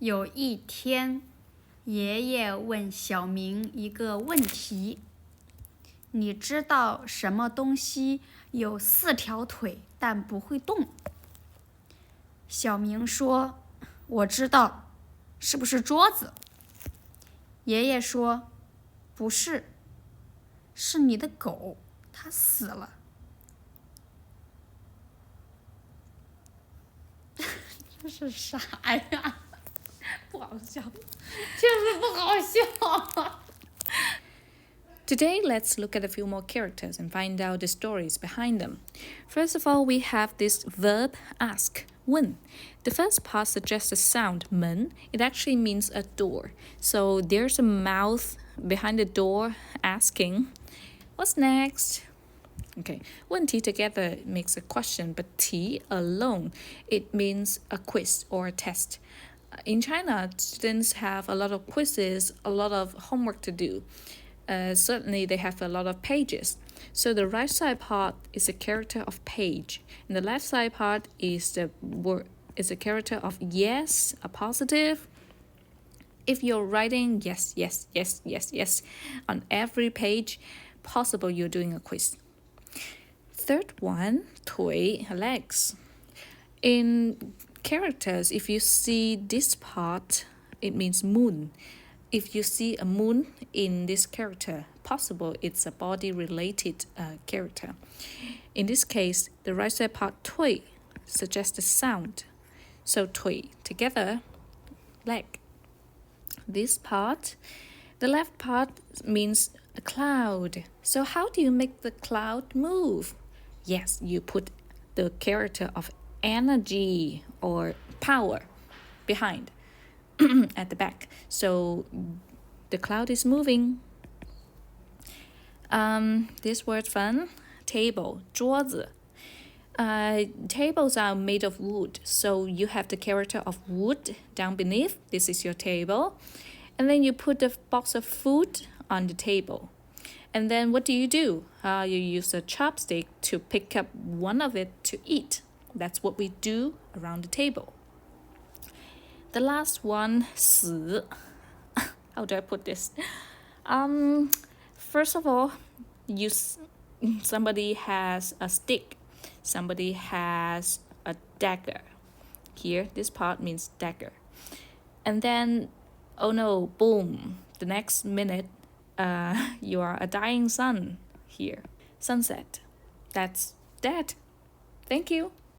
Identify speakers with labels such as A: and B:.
A: 有一天，爷爷问小明一个问题：你知道什么东西有4条腿但不会动？小明说：我知道，是不是桌子？爷爷说：不是，是你的狗，它死了。这是啥呀？不好笑，就是不好笑。
B: Today, let's look at a few more characters and find out the stories behind them. First of all, we have this verb ask, 问. The first part suggests the sound 门. It actually means a door. So there's a mouth behind the door asking, what's next? Okay, 问题 together makes a question, but 题 alone, it means a quiz or a test. In China, students have a lot of quizzes, a lot of homework to do. Certainly, they have a lot of pages. So the right side part is a character of page, and the left side part is a character of yes, a positive. If you're writing yes, yes, yes, yes, yes on every page, possible you're doing a quiz. Third one, 腿, legs. In characters, if you see this part, it means moon. If you see a moon in this character, possible it's a body-related character. In this case, the right side part 腿 suggests the sound. So 腿 together, leg. This part, the left part means a cloud. So how do you make the cloud move? Yes, you put the character of energy or power behind at the back. So the cloud is moving. This word fun, table, 桌子. Tables are made of wood, so you have the character of wood down beneath. This is your table. And then you put the box of food on the table. And then what do? You use a chopstick to pick up one of it to eat. That's what we do around the table. The last one, 死. How do I put this? First of all, somebody has a stick. Somebody has a dagger. Here, this part means dagger. And then, oh no, boom. The next minute, you are a dying sun here. Sunset. That's dead. Thank you.